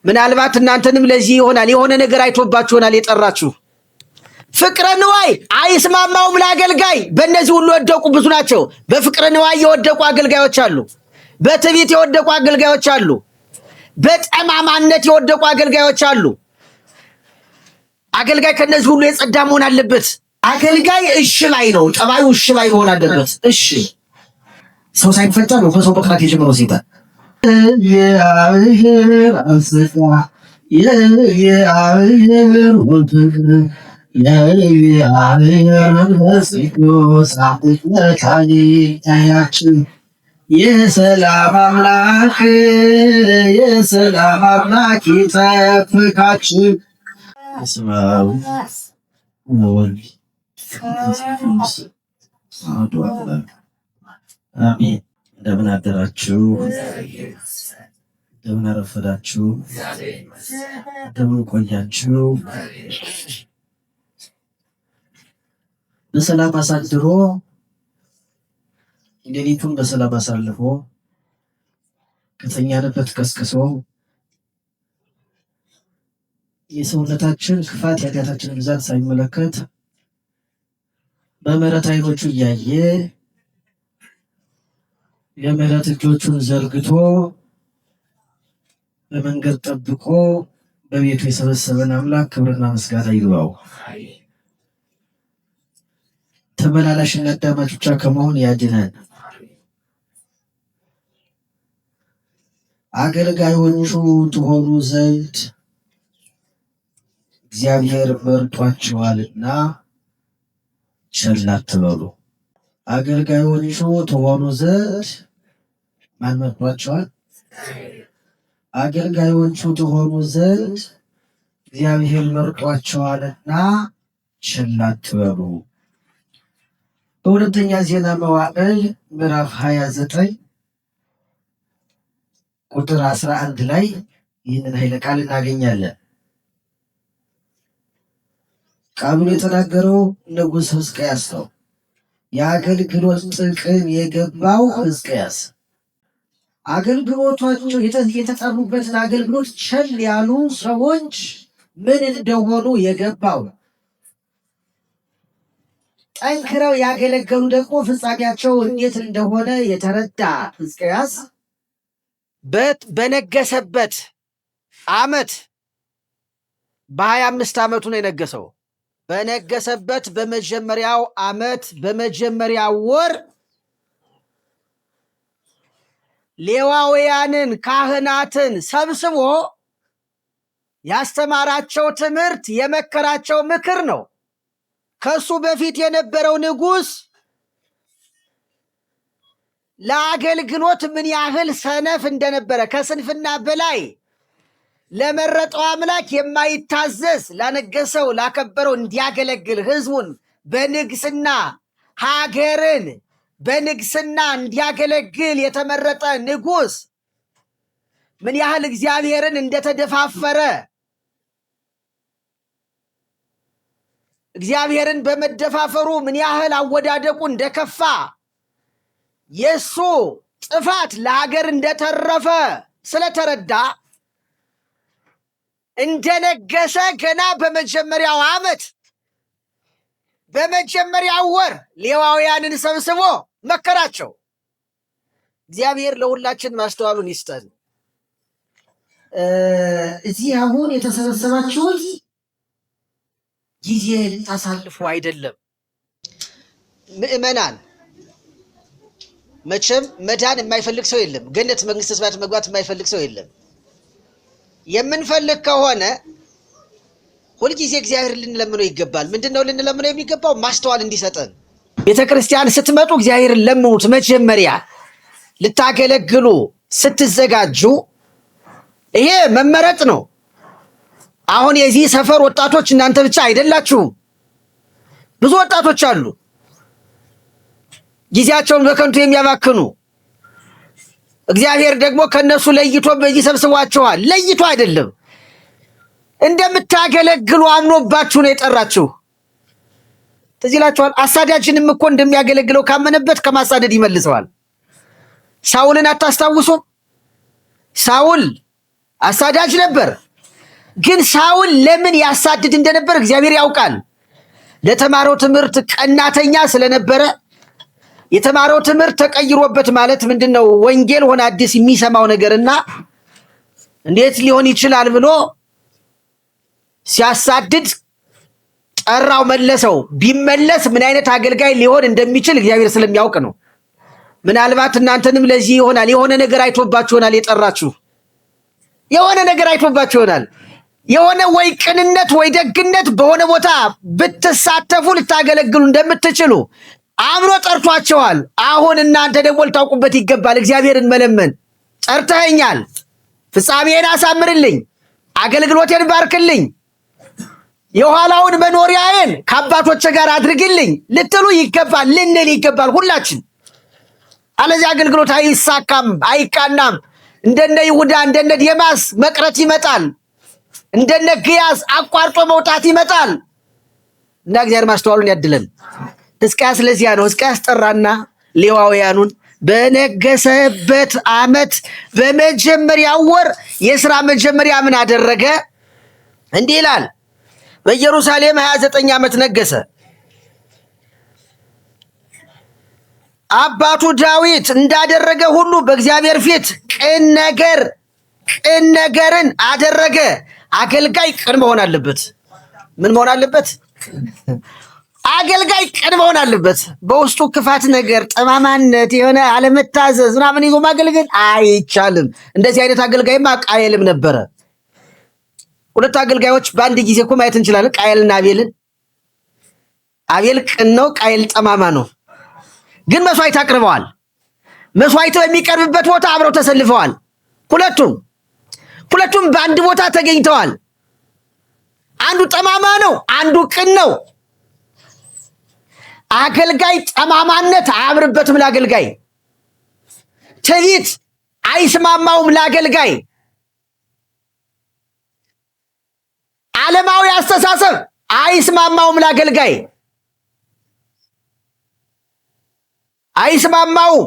ምናልባት እናንተንም ለዚህ ይሆናል የሆነ ነገር አይቶባችሁ ይሆናል የጠራችሁ። ፍቅረ ንዋይ አይስማማውም ለአገልጋይ። በእነዚህ ሁሉ የወደቁ ብዙ ናቸው። በፍቅረ ንዋይ የወደቁ አገልጋዮች አሉ። በትዕቢት የወደቁ አገልጋዮች አሉ። በጠማማነት የወደቁ አገልጋዮች አሉ። አገልጋይ ከነዚህ ሁሉ የጸዳ መሆን አለበት። አገልጋይ እሺ ላይ ነው፣ ጠባዩ እሺ ላይ መሆን አለበት። እሺ ሰው ሳይፈታ ነው ከሰው መቅራት የጀመረው ሲባል የአብሔር አስፋ የአብሔር ወንድም የአብሔር መስቆስ አጥተታኒ ታያችን የሰላም አምላክ ይጠብቃችሁ። ስማው ወልድ አሜን። እንደምን አደራችሁ? እንደምን አረፈዳችሁ? እንደምን ቆያችሁ? በሰላም አሳድሮ ሌሊቱን በሰላም አሳልፎ ከተኛንበት ቀስቅሶ የሰውነታችን ክፋት የኃጢአታችን ብዛት ሳይመለከት በምሕረት ዓይኖቹ እያየ የምሕረት እጆቹን ዘርግቶ በመንገድ ጠብቆ በቤቱ የሰበሰበን አምላክ ክብርና ምስጋና ይግባው። ተመላላሽና አዳማጭ ብቻ ከመሆን ያድነን። አገልጋዮቹ ትሆኑ ዘንድ እግዚአብሔር መርጧችኋልና ቸል አትበሉ። አገልጋዮቹ ትሆኑ ዘንድ ማን መርጧችኋል? አገልጋዮቹ ትሆኑ ዘንድ እግዚአብሔር መርጧችኋልና ቸል አትበሉ። በሁለተኛ ዜና መዋዕል ምዕራፍ 29 ቁጥር 11 ላይ ይህንን ኃይለ ቃል እናገኛለን። ቃሉን የተናገረው ንጉሥ ሕዝቅያስ ነው። የአገልግሎት ጥቅም የገባው ሕዝቅያስ አገልግሎታቸው የተጠሩበትን አገልግሎት ቸል ያሉ ሰዎች ምን እንደሆኑ የገባው፣ ጠንክረው ያገለገሉ ደግሞ ፍጻሜያቸው እንዴት እንደሆነ የተረዳ ሕዝቅያስ በነገሰበት ዓመት በ25 ዓመቱ ነው የነገሰው። በነገሰበት በመጀመሪያው ዓመት በመጀመሪያው ወር ሌዋውያንን ካህናትን ሰብስቦ ያስተማራቸው ትምህርት የመከራቸው ምክር ነው። ከሱ በፊት የነበረው ንጉሥ ለአገልግሎት ምን ያህል ሰነፍ እንደነበረ፣ ከስንፍና በላይ ለመረጠው አምላክ የማይታዘዝ ላነገሰው ላከበረው እንዲያገለግል ሕዝቡን በንግስና ሀገርን በንግስና እንዲያገለግል የተመረጠ ንጉሥ ምን ያህል እግዚአብሔርን እንደተደፋፈረ፣ እግዚአብሔርን በመደፋፈሩ ምን ያህል አወዳደቁ እንደከፋ፣ የሱ ጥፋት ለሀገር እንደተረፈ ስለተረዳ እንደነገሰ ገና በመጀመሪያው ዓመት በመጀመሪያው ወር ሌዋውያንን ሰብስቦ መከራቸው። እግዚአብሔር ለሁላችን ማስተዋሉን ይስጠን። እዚህ አሁን የተሰበሰባችሁት ጊዜ ልታሳልፉ አይደለም። ምእመናን መቼም መዳን የማይፈልግ ሰው የለም። ገነት መንግስተ ሰማያት መግባት የማይፈልግ ሰው የለም። የምንፈልግ ከሆነ ሁልጊዜ እግዚአብሔር ልንለምነው ይገባል። ምንድነው ልንለምነው የሚገባው? ማስተዋል እንዲሰጠን። ቤተክርስቲያን ስትመጡ እግዚአብሔርን ለምኑት። መጀመሪያ ልታገለግሉ ስትዘጋጁ ይሄ መመረጥ ነው። አሁን የዚህ ሰፈር ወጣቶች እናንተ ብቻ አይደላችሁም። ብዙ ወጣቶች አሉ ጊዜያቸውን በከንቱ የሚያባክኑ። እግዚአብሔር ደግሞ ከነሱ ለይቶ በዚህ ሰብስቧቸዋል። ለይቶ አይደለም፣ እንደምታገለግሉ አምኖባችሁ ነው የጠራችሁ። ትዝ ይላችኋል። አሳዳጅንም እኮ እንደሚያገለግለው ካመነበት ከማሳደድ ይመልሰዋል። ሳውልን አታስታውሱም? ሳውል አሳዳጅ ነበር። ግን ሳውል ለምን ያሳድድ እንደነበር እግዚአብሔር ያውቃል። ለተማረው ትምህርት ቀናተኛ ስለነበረ የተማረው ትምህርት ተቀይሮበት ማለት ምንድነው ወንጌል ሆነ አዲስ የሚሰማው ነገርና እንዴት ሊሆን ይችላል ብሎ ሲያሳድድ ጠራው፣ መለሰው። ቢመለስ ምን አይነት አገልጋይ ሊሆን እንደሚችል እግዚአብሔር ስለሚያውቅ ነው። ምናልባት እናንተንም ለዚህ ይሆናል የሆነ ነገር አይቶባችሁ ይሆናል የጠራችሁ። የሆነ ነገር አይቶባችሁ ይሆናል። የሆነ ወይ ቅንነት ወይ ደግነት በሆነ ቦታ ብትሳተፉ ልታገለግሉ እንደምትችሉ አምሮ ጠርቷቸዋል። አሁን እናንተ ደግሞ ልታውቁበት ይገባል። እግዚአብሔርን መለመን። ጠርተኸኛል፣ ፍጻሜን አሳምርልኝ፣ አገልግሎቴን ባርክልኝ፣ የኋላውን መኖሪያዬን ከአባቶቼ ጋር አድርግልኝ ልትሉ ይገባል፣ ልንል ይገባል ሁላችን። አለዚህ አገልግሎት አይሳካም፣ አይቃናም። እንደነ ይሁዳ እንደነ ዴማስ መቅረት ይመጣል። እንደነ ግያዝ አቋርጦ መውጣት ይመጣል። እና እግዚአብሔር ማስተዋሉን ያድለን። ሕዝቅያስ ለዚያ ነው ሕዝቅያስ ጠራና ሌዋውያኑን በነገሰበት ዓመት በመጀመሪያው ወር የሥራ መጀመሪያ ምን አደረገ? እንዲህ ይላል፣ በኢየሩሳሌም 29 ዓመት ነገሰ። አባቱ ዳዊት እንዳደረገ ሁሉ በእግዚአብሔር ፊት ቅን ነገርን አደረገ። አገልጋይ ቅን መሆን አለበት። ምን መሆን አለበት? አገልጋይ ቅን መሆን አለበት። በውስጡ ክፋት ነገር፣ ጠማማነት፣ የሆነ አለመታዘዝ ምናምን ይዞ ማገልገል አይቻልም። እንደዚህ አይነት አገልጋይማ ቃየልም ነበረ። ሁለት አገልጋዮች በአንድ ጊዜ እኮ ማየት እንችላለን፣ ቃየልና አቤልን። አቤል ቅን ነው፣ ቃየል ጠማማ ነው። ግን መስዋዕት አቅርበዋል። መስዋዕት በሚቀርብበት ቦታ አብረው ተሰልፈዋል። ሁለቱም በአንድ ቦታ ተገኝተዋል። አንዱ ጠማማ ነው፣ አንዱ ቅን ነው። አገልጋይ ጠማማነት አያምርበትም ለአገልጋይ። ትዕቢት አይስማማውም ለአገልጋይ። ዓለማዊ አስተሳሰብ አይስማማውም ለአገልጋይ፣ አይስማማውም።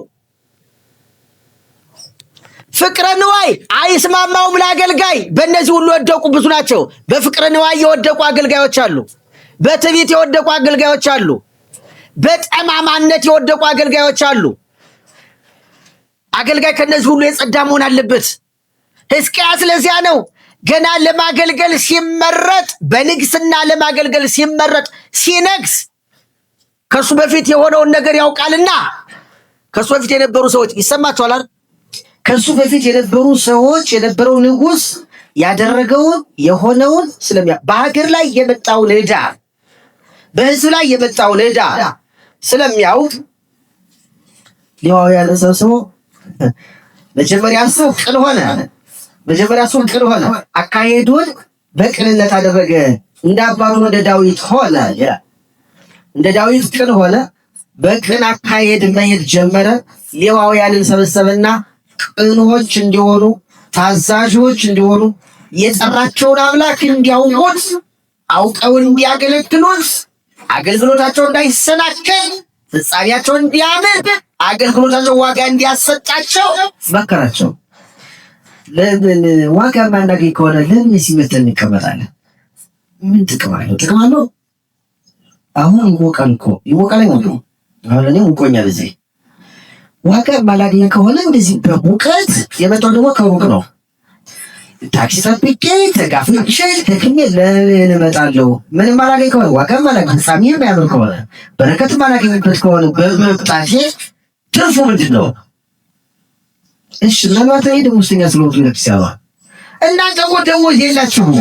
ፍቅረ ንዋይ አይስማማውም ለአገልጋይ። በእነዚህ ሁሉ የወደቁ ብዙ ናቸው። በፍቅረ ንዋይ የወደቁ አገልጋዮች አሉ። በትዕቢት የወደቁ አገልጋዮች አሉ። በጠማማነት የወደቁ አገልጋዮች አሉ። አገልጋይ ከነዚህ ሁሉ የጸዳ መሆን አለበት። ሕዝቅያስ ለዚያ ነው ገና ለማገልገል ሲመረጥ፣ በንግስና ለማገልገል ሲመረጥ፣ ሲነግስ ከሱ በፊት የሆነውን ነገር ያውቃልና። ከሱ በፊት የነበሩ ሰዎች ይሰማቸዋል አይደል? ከሱ በፊት የነበሩ ሰዎች የነበረው ንጉስ ያደረገውን የሆነውን በሀገር ላይ የመጣውን ዕዳ፣ በህዝብ ላይ የመጣውን ዕዳ ስለሚያውቅ ሌዋውያንን ሰብስቦ መጀመሪያ ሰው ቅን ሆነ፣ አካሄዱን በቅንነት አደረገ፣ እንደ አባቱ እንደ ዳዊት ሆነ። እንደ ዳዊት ቅን ሆነ፣ በቅን አካሄድ መሄድ ጀመረ። ሌዋውያንን ሰበሰበና ቅኖች እንዲሆኑ፣ ታዛዦች እንዲሆኑ፣ የጠራቸውን አምላክ እንዲያውቁት፣ አውቀው እንዲያገለግሉት፣ አገልግሎታቸው እንዳይሰናከል፣ ፍጻሜያቸው እንዲያምር፣ አገልግሎታቸው ዋጋ እንዲያሰጣቸው መከራቸው። ለምን ዋጋ ማናገኝ ከሆነ ለምን ሲመተን እንቀመጣለን? ምን ጥቅም አለው? ጥቅም አለው? አሁን ይሞቃል ነው። አሁን እኔ ሙቆኛል እዚህ። ዋጋ ማላገኝ ከሆነ እንደዚህ በሙቀት የመጣው ደግሞ ከሩቅ ነው። ታክሲ ጠብቄ ተጋፍቼ ተክሜ ለምን እመጣለሁ? ምንም ማላገኝ ከሆነ ዋጋ ማላገኝ ሳሚ የሚያምር ከሆነ በረከት ማላገኝበት ከሆነ በመምጣቴ ትርፉ ምንድን ነው? እሺ ምናልባት ይሄ ደሞዝተኛ ስለሆንኩ ለክሲያዋ እናንተ እኮ ደሞዝ የላችሁም።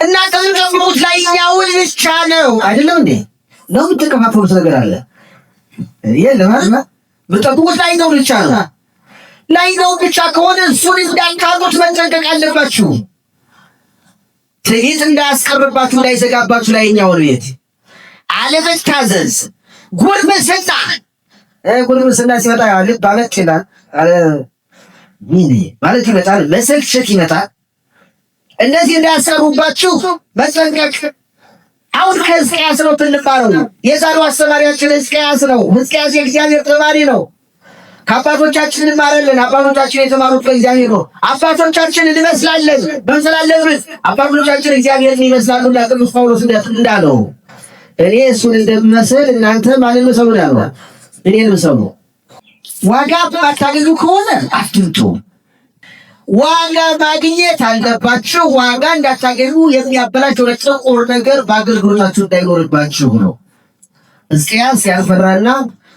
እናንተ ደሞዝ ላይ ያውል ብቻ ነው አይደለም እንዴ? ነው የምትከፋፈሉት ነገር አለ የለም አይደል? የምትጠብቁት ላይ ነው ብቻ ነው። ላይ ነው ብቻ ከሆነ እሱን እንዳይካሉት መጠንቀቅ አለባችሁ። ትዕቢት እንዳያስቀርባችሁ፣ እንዳይዘጋባችሁ ላይኛውን ቤት አለመታዘዝ፣ ጉርምስና ሲመጣ ልብ ማለት ይላል ማለት ይመጣል፣ መሰልቸት ይመጣል። እነዚህ እንዳያሰሩባችሁ መጠንቀቅ። አሁን ከሕዝቅያስ ነው ትንባረው። የዛሬው አስተማሪያችን ሕዝቅያስ ነው። ሕዝቅያስ የእግዚአብሔር ተማሪ ነው። ከአባቶቻችን እንማራለን። አባቶቻችን የተማሩት ከእግዚአብሔር ነው። አባቶቻችን እንመስላለን በምስላለን። አባቶቻችን እግዚአብሔርን ይመስላሉ። ቅዱስ ጳውሎስ እንዳለው እኔ እሱን እንደምመስል እናንተ ማንን ምሰሉ ያለው? እኔን ምሰሉ። ዋጋ ባታገኙ ከሆነ አትምጡ። ዋጋ ማግኘት አለባችሁ። ዋጋ እንዳታገኙ የሚያበላቸው ጥቁር ነገር በአገልግሎታችሁ እንዳይኖርባችሁ ነው። ሕዝቅያስ ያልፈራና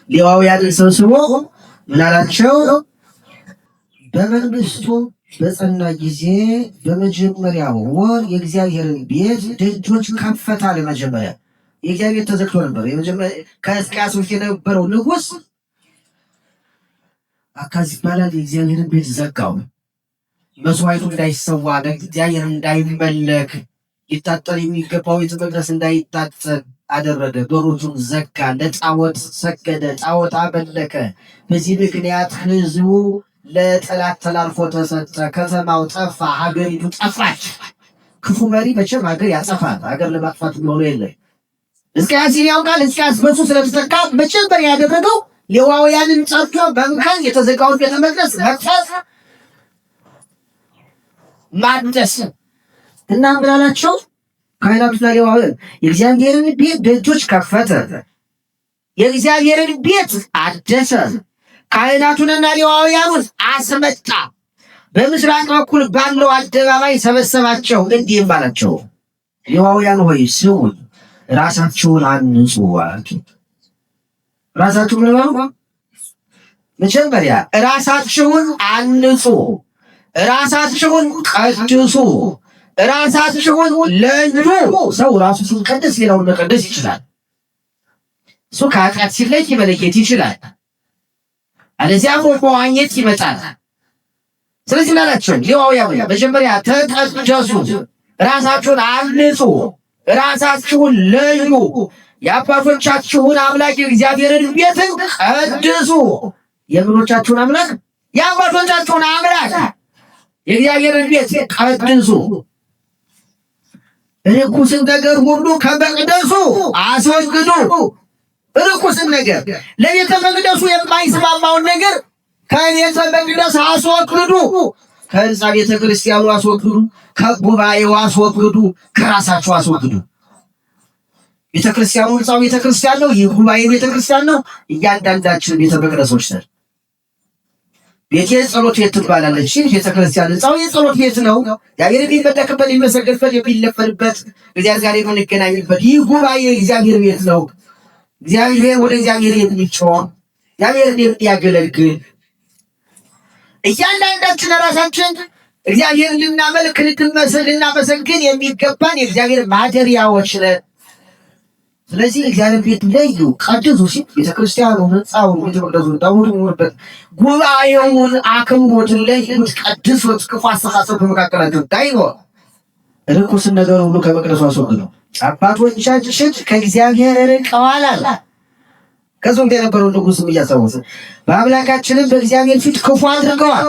ሌዋውያንን ሰብስቦ ምን አላቸው? በመንግስቱ በጸና ጊዜ በመጀመሪያው ወር የእግዚአብሔርን ቤት ደጆች ከፈታ። ለመጀመሪያ የእግዚአብሔር ተዘግቶ ነበር። ከሕዝቅያስ በፊት የነበረው ንጉሥ አካዝ ይባላል። የእግዚአብሔርን ቤት ዘጋው። መስዋዕቱ እንዳይሰዋ፣ እግዚአብሔር እንዳይመለክ፣ ሊታጠን የሚገባው ቤተ መቅደስ እንዳይታጠን አደረገ። በሮቹን ዘጋ። ለጣዖት ሰገደ፣ ጣዖት አመለከ። በዚህ ምክንያት ህዝቡ ለጠላት ተላልፎ ተሰጠ። ከተማው ጠፋ፣ ሀገሪቱ ጠፋች። ክፉ መሪ መቼም ሀገር ያጠፋል። ሀገር ለማጥፋት የሚሆኑ የለ። ሕዝቅያስ ያውቃል። ሕዝቅያስ በሱ ስለተጠቃ መጀመሪያ ያደረገው ሌዋውያንን ጠርቶ በምካን የተዘጋውን ቤተ መቅደስ መክፈት ማደስ እና ምን አላቸው? ካህናቱና ሌዋውያን የእግዚአብሔርን ቤት ደጆች ከፈተ፣ የእግዚአብሔርን ቤት አደሰ፣ ካህናቱንና ሌዋውያኑን አስመጣ፣ በምስራቅ በኩል ባለው አደባባይ ሰበሰባቸው። እንዲህም አላቸው፣ ሌዋውያን ሆይ ስሙኝ፣ ራሳችሁን አንጹ አላቸው። ራሳችሁን ለማሩ መጀመሪያ ራሳችሁን አንጹ፣ ራሳችሁን ቀድሱ፣ ራሳችሁን ለዩ። ሰው ራሱ ሲቀደስ ሌላውን መቀደስ ይችላል። እሱ ከኃጢአት ሲለይ መለየት ይችላል። አለዚያ መዋኘት ይመጣል። ስለዚህ ላላቸው ሌዋውያን መጀመሪያ ተቀደሱ፣ ራሳችሁን አንጹ፣ ራሳችሁን ለዩ፣ የአባቶቻችሁን አምላክ የእግዚአብሔርን ቤት ቀድሱ። የምኖቻችሁን አምላክ የአባቶቻችሁን አምላክ የእግዚአብሔርን ቤት ቀድሱ። ርኩስን ነገር ሁሉ ከመቅደሱ አስወግዱ። ርኩስን ነገር ለቤተ መቅደሱ የማይስማማውን ነገር ከቤተ መቅደስ አስወግዱ። ከህንፃ ቤተ ክርስቲያኑ አስወግዱ፣ ከጉባኤው አስወግዱ፣ ከራሳችሁ አስወግዱ። ቤተ ክርስቲያኑ ህንፃው ቤተ ክርስቲያን ነው። ይህ ጉባኤ ቤተ ክርስቲያን ነው። እያንዳንዳችን ቤተ መቅደሶች ነን። ቤቴ ጸሎት ቤት ትባላለች። ቤተ ክርስቲያን ህንፃው የጸሎት ቤት ነው። እግዚአብሔር የሚመለክበት የሚመሰገንበት የሚለፈንበት እግዚአብሔር ጋር የምንገናኝበት ይህ ጉባኤ እግዚአብሔር ቤት ነው። እግዚአብሔር ወደ እግዚአብሔር የሚጮህ እግዚአብሔርን የሚያገለግል እያንዳንዳችን ራሳችን እግዚአብሔርን ልናመልክ ልናመሰግን የሚገባን የእግዚአብሔር ማደሪያዎች ነን። ስለዚህ እግዚአብሔር ቤት ለዩ፣ ቀድሱ ሲል ቤተክርስቲያኑ ህንፃውን ቤተ መቅደሱን ታቦቱ የሚኖርበት ጉባኤውን አክብሩት፣ ለዩት፣ ቀድሱት። ክፉ አስተሳሰብ በመካከላቸው እንዳይኖር ርኩስን ነገር ሁሉ ከመቅደሱ አስወግዱ። አባቶቻችን ከእግዚአብሔር ርቀዋል አለ። ከዚያም የነበረው ንጉሥም እያስታወሰ በአምላካችንም በእግዚአብሔር ፊት ክፉ አድርገዋል፣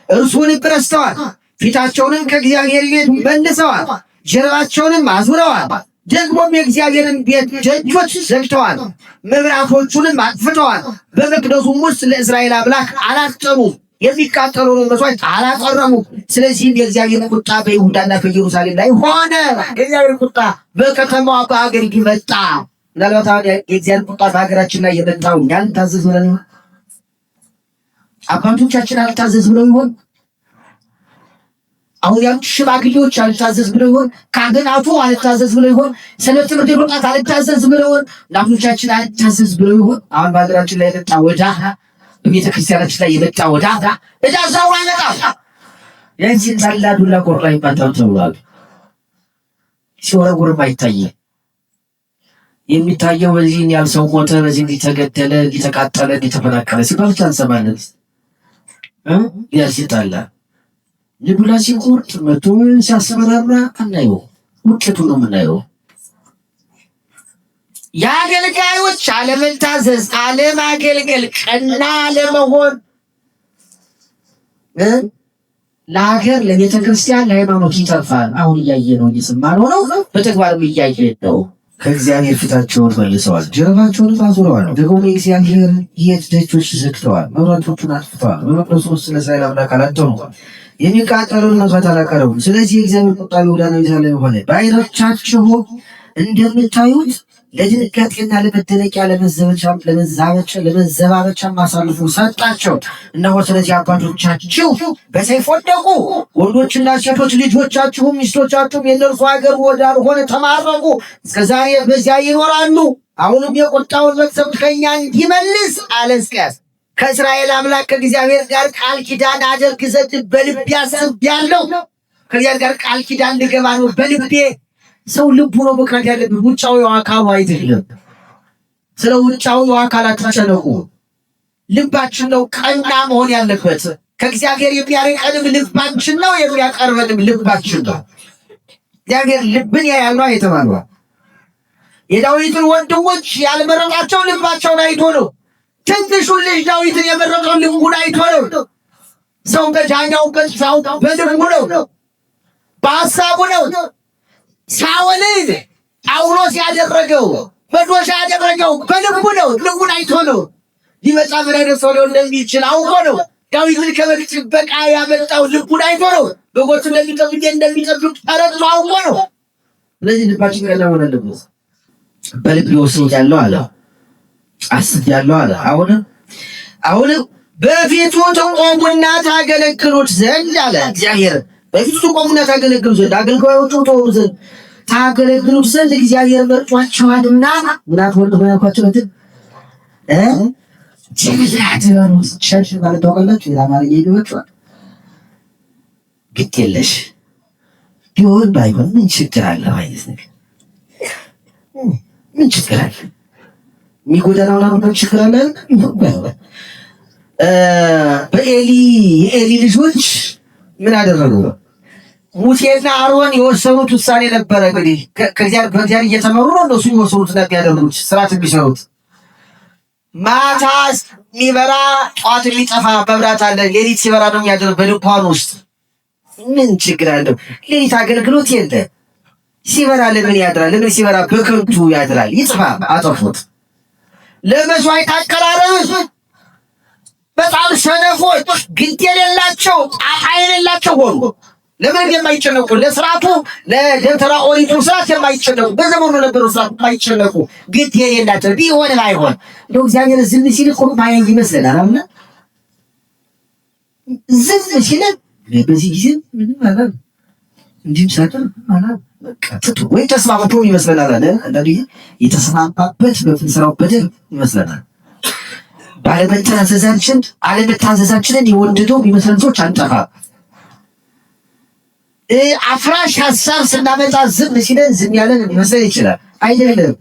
እርሱንም ረስተዋል፣ ፊታቸውንም ከእግዚአብሔር ቤት መልሰዋል፣ ጀርባቸውንም አዙረዋል። ደግሞም የእግዚአብሔርን ቤት ደጆች ዘግተዋል፣ መብራቶቹንም አጥፍተዋል። በመቅደሱም ውስጥ ለእስራኤል አምላክ አላጠኑም፣ የሚቃጠለውን መስዋዕት አላቀረቡም። ስለዚህም የእግዚአብሔር ቁጣ በይሁዳና በኢየሩሳሌም ላይ ሆነ። የእግዚአብሔር ቁጣ በከተማዋ በአገሪቱ መጣ። ምናልባት አሁን የእግዚአብሔር ቁጣ በሀገራችን ላይ የመጣው ያልታዘዝ ብለን ይሆን? አባቶቻችን አልታዘዝ ብለው ይሆን? አሁን ያሉት ሽማግሌዎች አልታዘዝ ብለው ይሆን? ካህናቱ አልታዘዝ ብለው ይሆን? ሰንበት ትምህርት ቤት አልታዘዝ ብለው ይሆን? እናቶቻችን አልታዘዝ ብለው ይሆን? አሁን በሀገራችን ላይ የመጣ ወዳ በቤተ ክርስቲያናችን ላይ የመጣ ወዳ እዳ ሰው አይመጣም። የዚህ ታላዱላ ቆርጣ ይባታው ተብሏል። ሲወረውርም አይታየም። የሚታየው በዚህ ያል ሰው ሞተ፣ በዚህ እንዲተገደለ፣ እንዲተቃጠለ፣ እንዲተፈናቀለ ሲባል ብቻ እንሰማለን። ያሲጣላ ልቡላ ሲቆርጥ መቶ ሲያስመራራ አናየው። ውጤቱ ነው የምናየው። የአገልጋዮች አለመታዘዝ፣ አለማገልገል፣ ቀና አለመሆን ለሀገር፣ ለቤተ ክርስቲያን፣ ለሃይማኖት ይተርፋል። አሁን እያየ ነው፣ እየሰማነው ነው፣ በተግባርም እያየ ነው። ከእግዚአብሔር ፊታቸውን መልሰዋል፣ ጀርባቸውን አዙረዋል። ደግሞ የእግዚአብሔር የት ደጆች ዘግተዋል፣ መብራቶቹን አጥፍተዋል። በመቅደሱ ውስጥ ለእስራኤል አምላክ አላደሩም፣ የሚቃጠለውን መስዋዕት አላቀረቡም። ስለዚህ የእግዚአብሔር ቁጣ ወደ ኢየሩሳሌም ሆነ። በዓይኖቻችሁ እንደምታዩት ለድንጋጤና ለመደነቂያ ለመዘባበቻም አሳልፎ ሰጣቸው። እነሆ ስለዚህ አባቶቻችሁ በሰይፍ ወደቁ፣ ወንዶችና ሴቶች ልጆቻችሁም ሚስቶቻችሁም የእነርሱ ሀገር ወዳልሆነ ተማረኩ፣ እስከዛሬ በዚያ ይኖራሉ። አሁንም የቁጣውን መቅሰፍት ከእኛ እንዲመልስ አለ ሕዝቅያስ ከእስራኤል አምላክ ከእግዚአብሔር ጋር ቃል ኪዳን አደርግ ዘንድ በልቤ አስቤአለሁ። ከእግዚአብሔር ጋር ቃል ኪዳን ልገባ ነው በልቤ። ሰው ልቡ ነው መቅረት ያለብን፣ ውጫዊው አካሉ አይደለም። ስለ ውጫዊው አካል አትጨነቁ። ልባችን ነው ቀና መሆን ያለበት። ከእግዚአብሔር የሚያርቀንም ልባችን ነው፣ የሚያቀርበንም ልባችን ነው። እግዚአብሔር ልብን ያያል ነው የተባለው። የዳዊትን ወንድሞች ያልመረጣቸው ልባቸውን አይቶ ነው። ትንሹን ልጅ ዳዊትን የመረጠው ልቡን አይቶ ነው። ሰው በዳኛው በጥሳው በልቡ ነው፣ በሀሳቡ ነው። ሳኦልን ጳውሎስ ያደረገው መዶሻ ያደረገው በልቡ ነው፣ ልቡን አይቶ ነው። ሊመጣ ምን አይነት ሰው ሊሆን እንደሚችል አውቆ ነው። ዳዊትን ከበግ ጥበቃ ያመጣው ልቡን አይቶ ነው። በጎቹ እንደሚጠብቅ ተረድቶ አውቆ ነው። ስለዚህ ልባችን ቀና መሆን አለበት። በልብ ወስኛለሁ አለ፣ አስቤአለሁ አለ። አሁንም በፊቱ ትቆሙና ታገለግሉት ዘንድ አለ እግዚአብሔር። በፊቱ ትቆሙና ታገለግሉት ዘንድ አገልጋዮቹ ተወሩ ዘንድ ታገለግሉት ዘንድ እግዚአብሔር መርጧቸዋልና። ምናት ወልድ ሆያኳቸው እንትን ጀግላት ያሉት ቸርች ማለት ታውቃላችሁ። የአማርኛ ይገባችኋል። ግድ የለሽ ቢሆን ባይሆን ምን ችግር አለ? ማለት ነገር ምን ችግር አለ? የሚጎዳናው ምን ችግር አለ? የኤሊ ልጆች ምን አደረጉ? ሙሴና አሮን የወሰኑት ውሳኔ ነበረ። እንግዲህ ከእግዚአብሔር እየተመሩ ነው እነሱ የወሰኑት ነበር ያደረጉት ስርዓት የሚሰሩት። ማታ የሚበራ ጠዋት የሚጠፋ መብራት አለ። ሌሊት ሲበራ ነው የሚያደርግ በድንኳን ውስጥ። ምን ችግር አለው? ሌሊት አገልግሎት የለ። ሲበራ ለምን ያድራል? ለምን ሲበራ በከንቱ ያድራል? ይጥፋ፣ አጠፉት። ለመስዋዕት አቀራረብ በጣም ሰነፎች፣ ግድ የሌላቸው የሌላቸው ሆኑ። ለምን የማይጨነቁ? ለስርዓቱ ለደብተራ ኦሪቱ ስርዓት የማይጨነቁ፣ በዘመኑ ነበሩ ስርዓት የማይጨነቁ፣ ግድ የሌላቸው ቢሆን ባይሆን እንደው እግዚአብሔር ዝም ሲል እኮ ማየት ይመስለናል። አሁን ዝም ሲል በዚህ ጊዜ ምንም ማለት እንዲህ ሳይሆን ማለት በቃ ወይ ተስማምቶ ይመስለናል አለ። አንዳንዴ የተስማማበት በፍንሰራው በደል ይመስለናል። አለመታዘዛችንን የወደደው የሚመስለን ሰዎች አንጠፋ። አፍራሽ ሀሳብ ስናመጣ ዝም ሲለን ዝም ያለን ሊመስለን ይችላል። አይደለም፣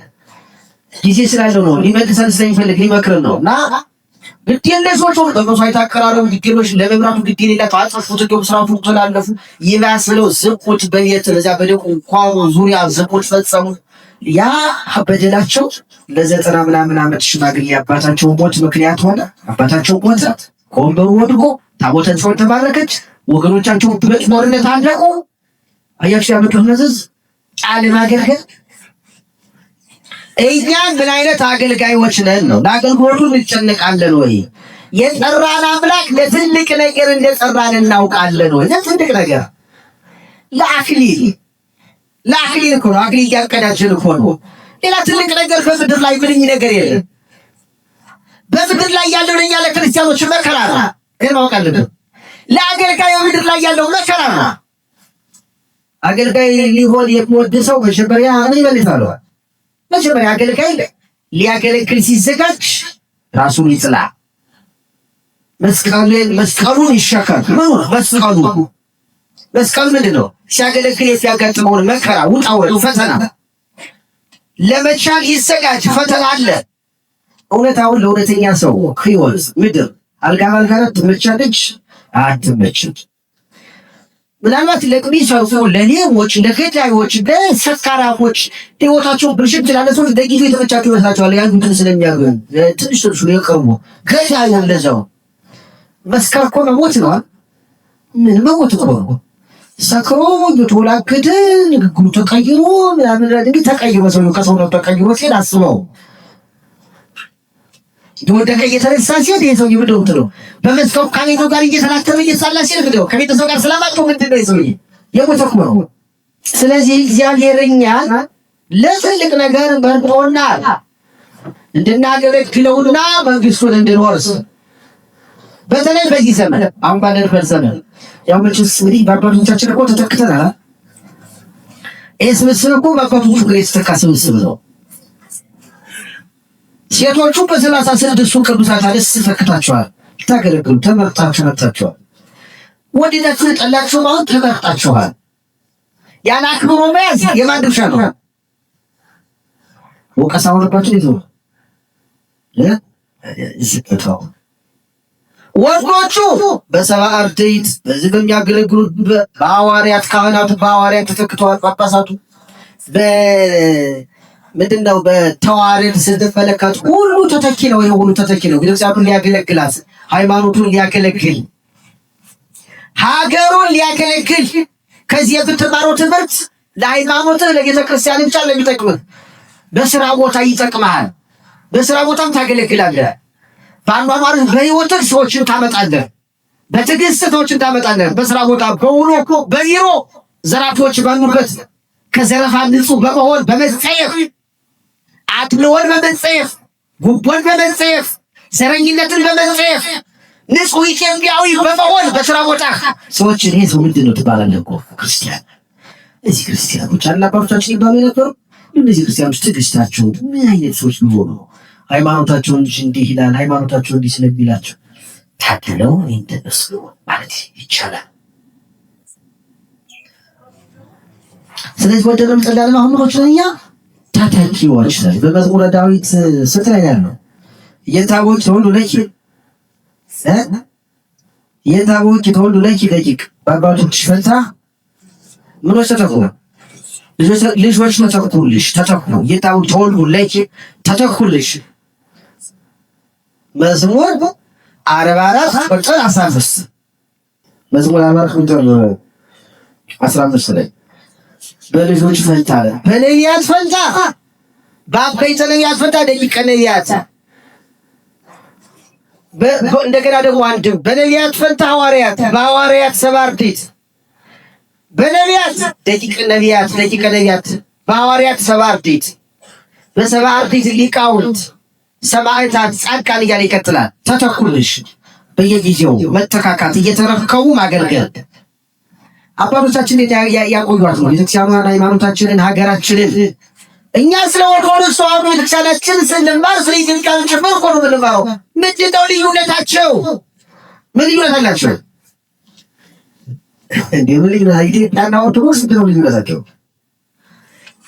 ጊዜ ስላለው ነው። ሊመልሰን ስለሚፈልግ ሊመክረን ነው። እና ግድ የለሾች ሆኑ። በመስዋዕት አቀራረቡ ግድ የለሽ፣ ለመብራቱ ግድ የሌላቸው አጠፉት። እንደውም ስራቱን ተላለፉ። ይባስ ብለው ዝሙት በየት በዚያ በድንኳኑ ዙሪያ ዝሙት ፈጸሙ። ያ በደላቸው ለ90 ምናምን ዓመት ሽማግሌ አባታቸው ሞት ምክንያት ሆነ። አባታቸው ሞተ፣ ከወንበሩ ወድቆ፣ ታቦተ ጽዮን ተባረከች፣ ወገኖቻቸው በጦርነት አለቁ። አያችሁ ያመጡት መዘዝ ቃል ማገልገል። እኛ ምን አይነት አገልጋዮች ነን ነው? ለአገልግሎቱ እንጨነቃለን ወይ? የጠራን አምላክ ለትልቅ ነገር እንደጠራን እናውቃለን ወይ? ለትልቅ ነገር ለአክሊል እኮ ነው። አክሊል ያቀዳችን እኮ ነው። ሌላ ትልቅ ነገር በምድር ላይ ምንም ነገር የለም። በምድር ላይ ያለው ለኛ ለክርስቲያኖች መከራ ነው። ይሄን ማወቅ አለብን። ለአገልጋዩ ምድር ላይ ያለው መከራ ነው። አገልጋይ ሊሆን የሚወድ ሰው መጀመሪያ ምን ይመልሳል? መጀመሪያ አገልጋይ ሊያገለግል ሲዘጋጅ ራሱን ይጥላ፣ መስቀሉን ይሸከም። መስቀሉ ምንድን ነው? ሲያገለግል ሲያጋጥመውን መከራ፣ ውጣ ውረድ፣ ፈተና ለመቻል ይዘጋጅ። ፈተና አለ። እውነታውን ለእውነተኛ ሰው ህይወት ምድር አልጋ ባልጋ ትመቻለች አትመችም። ምናልባት ለቅሚሳው ለሌቦች፣ ለገዳዮች፣ ለሰካራሞች ህይወታቸውን ብልሽት ስላለ ሰዎች ለጊዜው የተመቻቸው ይመስላቸዋል። ያሉትን ስለሚያገኙ ትንሽ የቀርቡ ገዳዩ ለዛው መስከር እኮ መሞት ነው። ምን መሞት እኮ ነው። ሰክሮ እየተወላገደ ንግግሩ ተቀይሮ ምናምን እንግዲህ ተቀይሮ ሰው ከሰው ነው ተቀይሮ ሲል አስበው የወደቀ እየተነሳ ሲሄድ ይሄ ሰውዬ ምንድን ነው በመስከው ከቤተሰብ ጋር እየተላተመ እየሳላ ሲል ምንድን ነው ከቤተሰብ ጋር ሰላማቸው ምንድን ነው ሰውዬ የሞተ እኮ ነው። ስለዚህ እግዚአብሔር እኛን ለትልቅ ነገር መርጦናል እንድናገለግለውና መንግስቱን እንድንወርስ በተለይ በዚህ ዘመን አሁን ባለንበት ዘመን ያው መቼስ እንግዲህ በአባቶቻችን እኮ ተተክተናል። ይህ ስብስብ እኮ በአባቶቹ እግር የተተካ ስብስብ ነው። ሴቶቹ በ36ቱ ቅዱሳት አንስት ተተክታችኋል፣ ታገለግሉ ተመርጣችሁ መጥታችኋል። ወደዳችሁ ጠላችሁ አሁን ተመርጣችኋል። ያን አክብሮ መያዝ የማን ድርሻ ነው? ወቀሳ ሆነባችሁ ይዞ ዝቅተው ወርቆቹ በሰባ አርድእት በዚህ በሚያገለግሉት በሐዋርያት ካህናቱ በሐዋርያት ተተክተዋል። ጳጳሳቱ ምንድነው በተዋረድ ስትመለከቱ ሁሉ ተተኪ ነው። ይሄ ሁሉ ተተኪ ነው። ቤተክርስቲያኑን ሊያገለግላት፣ ሃይማኖቱን ሊያገለግል፣ ሀገሩን ሊያገለግል ከዚህ የምትማረው ትምህርት ለሃይማኖት ለቤተክርስቲያን ብቻ ለሚጠቅምህ በስራ ቦታ ይጠቅምሃል። በስራ ቦታም ታገለግላለህ። በአኗኗር በህይወትህ ሰዎችን ታመጣለህ። በትዕግስት ሰዎችን ታመጣለህ። በስራ ቦታ በውሎ በቢሮ ዘራፊዎች ባሉበት ከዘረፋ ንጹህ በመሆን በመጸየፍ አድልዎን በመጸየፍ ጉቦን በመጸየፍ ዘረኝነትን በመጸየፍ ንጹህ ኢትዮጵያዊ በመሆን በስራ ቦታ ሰዎችን ይሄ ሰው ምንድን ነው ትባላለህ እኮ ክርስቲያን። እዚህ ክርስቲያኖች አባቶቻችን ይባሉ የነበሩ እነዚህ ክርስቲያኖች ትዕግስታቸው ምን አይነት ሰዎች ቢሆኑ ነው? ሃይማኖታቸውን እንዲህ ይላል፣ ሃይማኖታቸውን እንዲህ ስለሚላቸው ታድለው እንደነሱ ማለት ይቻላል። ስለዚህ ወደደም ጠላለም አሁን ወጭኛ ተተኪዎች ነን። በመዝሙረ ዳዊት ስንት ላይ ያለው የታቦት ሁሉ ለኪ የታቦት ሁሉ ለኪ ደቂቅ በአባቶች ፈንታ ምኖች ተተኩ ልጆች ተተኩልሽ ተተኩ የታቦት ሁሉ ለኪ ተተኩልሽ። መዝሙር 44 ቁጥር 15 መዝሙር 44 ቁጥር 15 ላይ በልጆች ፈንታ አለ በነቢያት ፈንታ በአበይተ ነቢያት ፈንታ ደቂቀ ነቢያት እንደገና ደግሞ አንድም በነቢያት ፈንታ ሐዋርያት በሐዋርያት ሰባ አርድእት በነቢያት ደቂቀ ነቢያት በሐዋርያት ሰባ አርድእት በሰባ አርድእት ሊቃውንት ሰማዕታት ጻድቃን እያለ ይቀጥላል። ተተኩልሽ በየጊዜው መተካካት እየተረከቡ ማገልገል አባቶቻችን ያቆዩት ነው። ቤተክርስቲያኗን ሃይማኖታችንን ሀገራችንን እኛ ስለ ኦርቶዶክስ ተዋሕዶ ቤተክርስቲያናችን ስንማር ስለ ኢትዮጵያ ጭምር እኮ ነው የምንማረው። ምንድን ነው ልዩነታቸው? ምን ልዩነት አላቸው? ምን ልዩነት ኢትዮጵያና ኦርቶዶክስ ምንድን ነው ልዩነታቸው?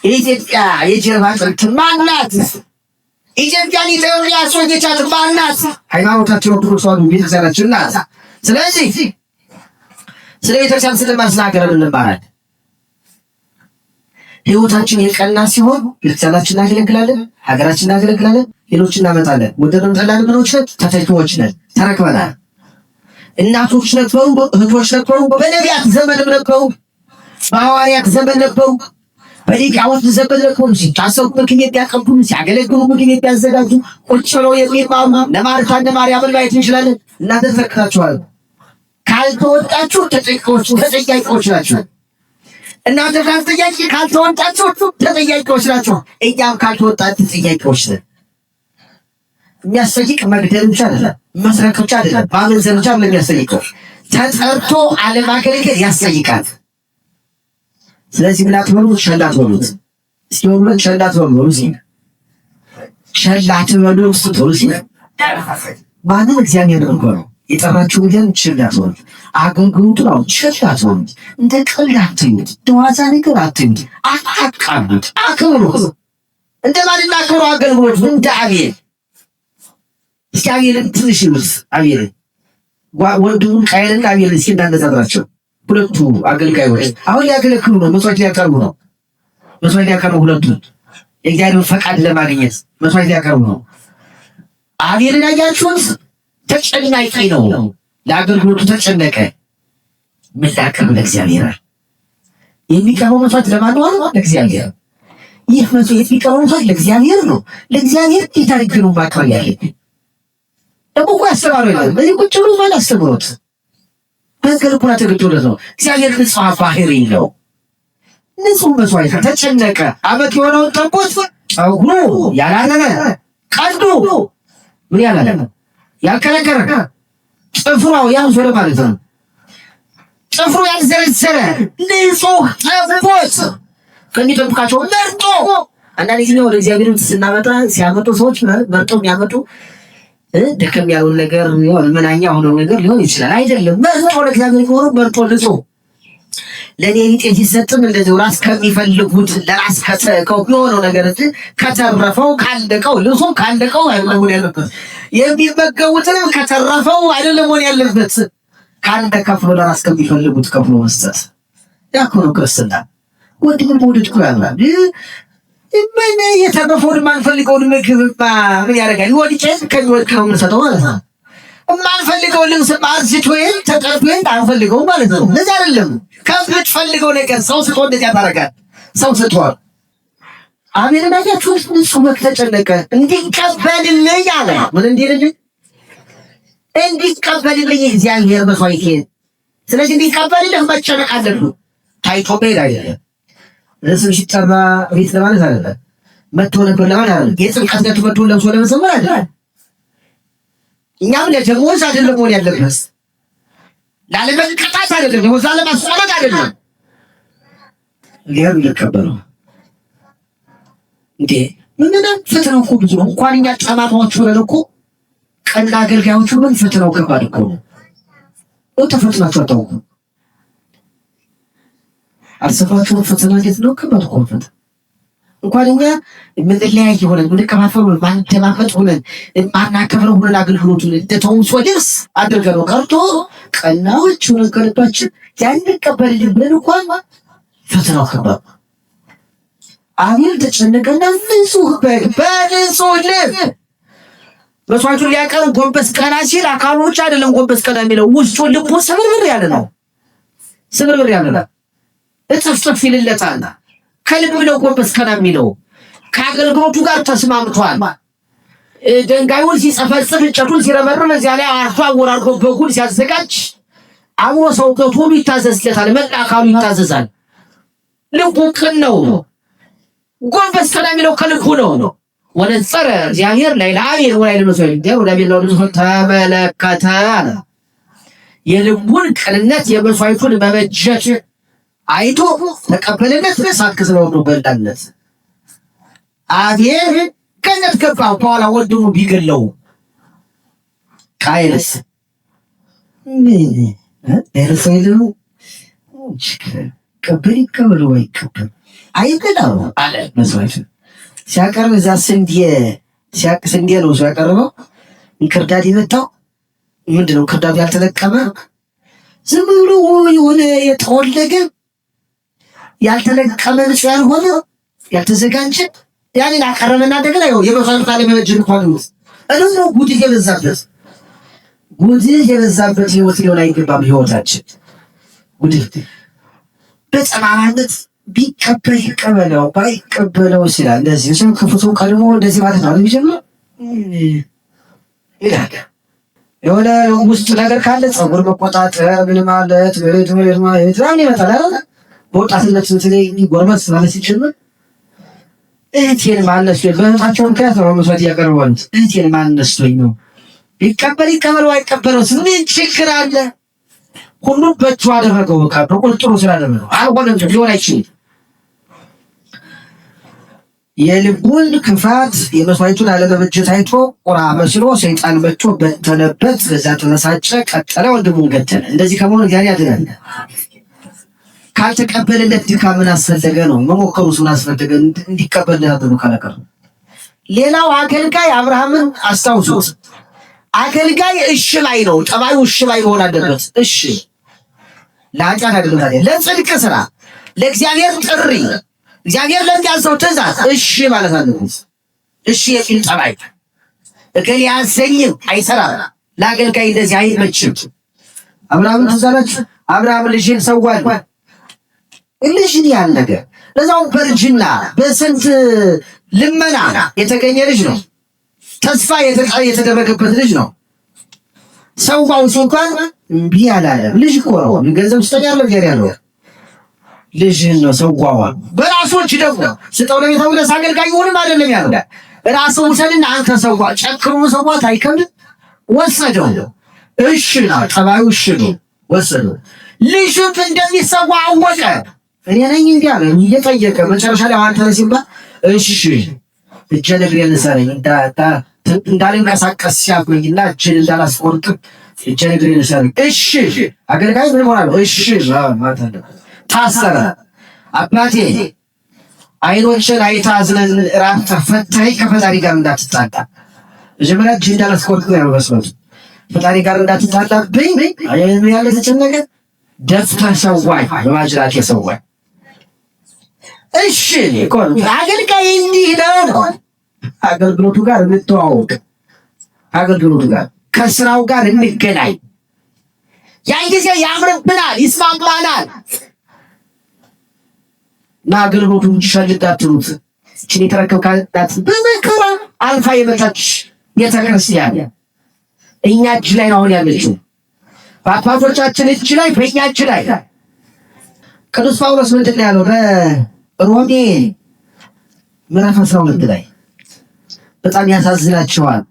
የኢትዮጵያ የጀርባ አጥንት ማን ናት? ኢትዮጵያን ያስወገቻት ማን ናት? ሃይማኖታችን ኦርቶዶክስ ተዋሕዶ ቤተክርስቲያናችን ናት። ስለዚህ ስለ ቤተክርስቲያን ስንማር ስለ ሀገር እንማራለን። ህይወታችን የቀና ሲሆን ቤተክርስቲያናችን እናገለግላለን፣ ሀገራችን እናገለግላለን፣ ሌሎችን እናመጣለን። ወደደም ጠላንም ምኖች ተተኪዎች ነን፣ ተረክበናል። እናቶች ነበሩ፣ እህቶች ነበሩ፣ በነቢያት ዘመንም ነበሩ፣ በሐዋርያት ዘመን ነበሩ፣ በሊቃውንት ዘመን ነበሩ። ሲታሰቡ ምግብ የሚያቀብሉ፣ ሲያገለግሉ ምግብ የሚያዘጋጁ፣ ቁጭ ብለው የሚማሩ እነ ማርታ እነ ማርያምን ማየት እንችላለን። እናንተ ተተክታችኋል። ካልተወጣችሁ ተጠያቂዎች ናቸው። እናንተ ካልተወጣችሁ ተጠያቂዎች ናቸው። እኛም ካልተወጣን ተጠያቂዎች ነን። የሚያስጠይቅ መግደል ብቻ አይደለም፣ መስረቅ ብቻ አይደለም፣ ማመንዘር ብቻ ነው የሚያስጠይቀው። ተጠርቶ አለማገልገል ያስጠይቃል። ስለዚህ ምን አትበሉት፣ ቸል አትበሉት። እስኪ ወንዶች ቸል አትበሉ፣ ቸል አትበሉ። ማንም እግዚአብሔር ነው የጠራችሁ ግን ቸል አትበሉት። አገልግሎቱን አሁን ቸል አትበሉት። እንደ ቀልድ አትዩት፣ እንደ ዋዛ ነገር አትዩት። አታቃሉት፣ አክብሩት። እንደ ማንና አክብሩ አገልግሎት እንደ አቤል። እስኪ አቤልን ትንሽ ይሉት፣ አቤልን ወንድሙን ቃየልን አቤልን እስኪ እንዳነጻጽራቸው። ሁለቱ አገልጋዮች አሁን ሊያገለግሉ ነው፣ መስዋዕት ሊያቀርቡ ነው። መስዋዕት ሊያቀርቡ ሁለቱ የእግዚአብሔርን ፈቃድ ለማግኘት መስዋዕት ሊያቀርቡ ነው። አቤልን አያችሁት? ተጨናቂ ነው፣ ለአገልግሎቱ ተጨነቀ። ምን ላቀርብ ለእግዚአብሔር? የሚቀርበው መስዋዕት ለማን ነው? ለእግዚአብሔር። ይህ መስዋዕት የሚቀርበው መስዋዕት ለእግዚአብሔር ነው። ለእግዚአብሔር የታሪክ ነው ማክበር ያለብን። ደግሞ እኮ ያስተማሩ የለም በዚህ ቁጭ ብሎ ማለት አስተምሮት በእንክልኩና ተገዶለት ነው። እግዚአብሔር ንጹሕ ባህሪ ነው። ንጹሕ መስዋዕት ተጨነቀ። አመት የሆነውን ጠቦት ጸጉሩ ያላረረ ቀንዱ ምን ያላለ ያልከረከረ ጥፍሯው ያልዞረ ማለት ነው። ጥፍሩ ያልዘረዘረ ንጹሕ ጠቦት ከሚጠብቃቸው መርጦ አንዳንድ ጊዜ ወደ እግዚአብሔር ስናመጣ ሲያመጡ ሰዎች መርጦ የሚያመጡ ደከም ያለውን ነገር መናኛ ሆነው ነገር ሊሆን ይችላል። አይደለም መርጦ ለእግዚአብሔር ሆኖ መርጦ ንጹሕ ለእኔ ሊጤ ሲሰጥም እንደዚሁ ራስ ከሚፈልጉት ለራስ ከተከው የሆነው ነገር እንጂ ከተረፈው ካለቀው ልሶ ካለቀው አይሆን ያለበት የሚመገቡትንም ከተረፈው አይደለም ሆን ያለበት ካንተ ከፍሎ ለራስ ከሚፈልጉት ከፍሎ መስጠት ያኮኑ ክርስትና ወንድም ወድድ ኩራላል ምን የተረፈውን ማንፈልገውን ምግብ ምን ያደርጋል? ወድጨት ከሚወድ ነው የምንሰጠው ማለት ነው። ማንፈልገውን ልብስ ማርጅት ወይም ተቀርቶ ወይም አንፈልገው ማለት ነው። ለዛ አይደለም ከምትፈልገው ነገር ሰው ስጦ እንደዚህ ያደርጋል። ሰው ስጦ አሜን ባያችሁ እሱ መክተጨነቀ እንዲቀበልልኝ አለ። ምን እንዲቀበልልኝ እግዚአብሔር መስዋዕቴ። ስለዚህ እንዲቀበልልህ መጨነቅ አለብህ። ታይቶ መሄድ አይደለም። ለሰው ሲጠራ ቤት ለማለት አይደለም። መጥቶ ነበር ለማለት አይደለም። የጽድቀት ገቱ መጥቶ ለምሶ ለመሰመር አይደለም። እኛም ለደሞዝ አይደለም ሆነ ያለበት ላለመቅጣት አይደለም፣ ደሞዝ ለማስቆረጥ አይደለም። ሊያም ይከበረው እንዴ ምን ፈተናው እኮ ብዙ ነው። እንኳን እኛ ጠማማዎች ሆነን እኮ ቀና አገልጋዮቹ ምን ፈተናው ከባድ እኮ ነው። ተፈትናችሁ አታውቁ። አልሰፋችሁ ፈተና እንዴት ነው ከባድ እኮ ፈተና። እንኳን እኛ የምንለያይ ሆነን የምንከፋፈል ማንተማመጥ ሆነን ማናከብረው ሆነን አገልግሎቱን እንደተውሶ ደርስ አድርገነው ቀርቶ ቀናዎች ሆነን ከልባችን ያንቀበልልን ብለን እንኳን ፈተናው ከባድ። አቤል ተጨነቀና ንጹሕ በንጹሕ ልብ መስዋዕቱን ሊያቀርብ ጎንበስ ቀና ሲል አካሎች አይደለም ጎንበስ ቀና የሚለው ውስጡ ልቡ ስብርብር ያለ ነው። ስብርብር ያለ ነው። እጥፍጥፍ ይልለታል። ከልብ ነው ጎንበስ ቀና የሚለው። ከአገልግሎቱ ጋር ተስማምቷል። ድንጋዩን ሲጸፈጽፍ እንጨቱን ሲረመርም እዚያ ላይ አርፎ አወራርዶ በጉን ሲያዘጋጅ አብሮ ሰውነቱ ሁሉ ይታዘዝለታል። መላ አካሉ ይታዘዛል። ልቡ ቅን ነው። ጎንበስ ቀና የሚለው ከልቡ ነው። ወነጸረ እግዚአብሔር ለአቤል ወላይለ መስዋዕት ወዳቤል ነው ተመለከተ አለ። የልቡን ቅንነት የመስዋዕቱን መበጀት አይቶ ተቀበለለት። ሳክስ ነው በላለት። አቤል ገነት ገባ። በኋላ ወንድሙ ቢገለው ቃየልስ እርሰይሉ ቀበል ይቀበል ወይ ቀበል አይገዳው አለ። መስዋዕት ሲያቀርብ እዛ ስንዴ ነው ሰው ያቀርበው። እንክርዳድ የመታው ምንድነው? ክርዳዱ ያልተለቀመ ዝም ብሎ የሆነ የተወለገ ያልተለቀመ ንጹሕ ያልሆነ ያልተዘጋጀ ያንን አቀረበና እንደገና የመስዋዕቱ ላይ መበጀት እንኳን ነው ጉድ የበዛበት ህይወት ሊሆን አይገባም። ህይወታችን ጉድ በጸማማነት ቢቀበል ይቀበለው ባይቀበለው ይችላል። እንደዚህ ሰው ክፉ ሰው ቀድሞ እንደዚህ ማለት ነው የሚጀምረው ይላል። የሆነ ውስጥ ነገር ካለ ፀጉር መቆጣጠር ምን ማለት ማለት ይመጣል አይደል? በወጣትነት ስለዚህ ጎርመስ ማለት ሲጀምር እህቴን ማነስቶኝ በእህታቸው ምክንያት ነው መስዋዕት ያቀርባሉት። እህቴን ማነስቶኝ ነው። ቢቀበል ይቀበለው አይቀበለው ምን ችግር አለ? ሁሉም በእጁ አደረገው። በቃ በቁጥጥሩ ስላደረገው አልሆነም፣ ሊሆን አይችልም። የልቡን ክፋት የመስዋዕቱን አለመበጀት አይቶ ቁራ መስሎ ሰይጣን መጥቶ በተነበት። በዛ ተነሳጨ፣ ቀጠለ፣ ወንድሙን ገደለ። እንደዚህ ከመሆኑ ጋር ያድናል። ካልተቀበለለት ድካምን አስፈለገ ነው መሞከሩ ሱን አስፈለገ እንዲቀበልለት አድርጎ ካለቀረ። ሌላው አገልጋይ አብርሃምን አስታውሱት። አገልጋይ እሺ ላይ ነው ጠባዩ፣ እሺ ላይ መሆን አለበት። እሺ ለአጫት አገልጋይ ለጽድቅ ስራ ለእግዚአብሔር ጥሪ እግዚአብሔር ለሚያዘው ትእዛዝ እሺ ማለት አለበት። እሺ የሚል ጠባይ እገሌ ያዘኝም አይሰራም። ለአገልጋይ እንደዚህ አይመችም። አብርሃምን ትዛላችሁ። አብርሃም ልጅን ሰዋል። ልጅን ያን ነገር ለዛው በእርጅና በስንት ልመና የተገኘ ልጅ ነው። ተስፋ የተደረገበት ልጅ ነው። ሰዋው እንኳን እምቢ አላለም። ልጅ እኮ ነው። ገንዘብ ስጠኝ ያለው ነገር ያለው ልጅህን ነው ሰዋዋ። በራሶች ደግሞ ስጠው ለቤተ መቅደስ አገልጋይ ይሁንም አይደለም ያለው ራሱ ውሰድና አንተ ሰዋ። ጨክሮ ሰዋት አይከብድም። ወሰደው። እሺ ነው ጠባዩ። እሺ ነው ወሰደው። ልጅም እንደሚሰዋ አወቀ። እኔ ነኝ እንዲህ አለ እየጠየቀ መጨረሻ ላይ አንተ ነህ ሲባል እሺ እጄ እግሬን እሰረኝ እንዳልንቀሳቀስ ሲያቆኝና እጄን እንዳላስቆርጥ እጄ እግሬን እሰረኝ። እሺ አገልጋይ ምን ሆናል? እሺ ታሰረ። አባቴ አይኖችን አይታ አዝነን ራስ ፈታኝ ከፈጣሪ ጋር እንዳትጣጣ መጀመሪያ እጄ እንዳላስቆርጥ ነው መስሎት ፈጣሪ ጋር እንዳትጣጣብኝ ያለ ተጨነቀ። ደፍተህ ሰዋኝ በማጅራት የሰዋኝ። እሺ አገልጋይ እንዲህ ነው። አገልግሎቱ ጋር እንተዋወቅ። አገልግሎቱ ጋር ከስራው ጋር እንገናኝ። ያን ጊዜ ያምርብናል፣ ይስማማናል። እና አገልግሎቱ ሸልዳትሉት እችን የተረከብካት በመከራ አልፋ የመጣች ቤተክርስቲያን እኛ እጅ ላይ ነው አሁን ያለችው። በአባቶቻችን እጅ ላይ በእኛ እጅ ላይ። ቅዱስ ጳውሎስ ምንድን ነው ያለው በሮሜ ምዕራፍ 12 ላይ? በጣም ያሳዝናቸዋል።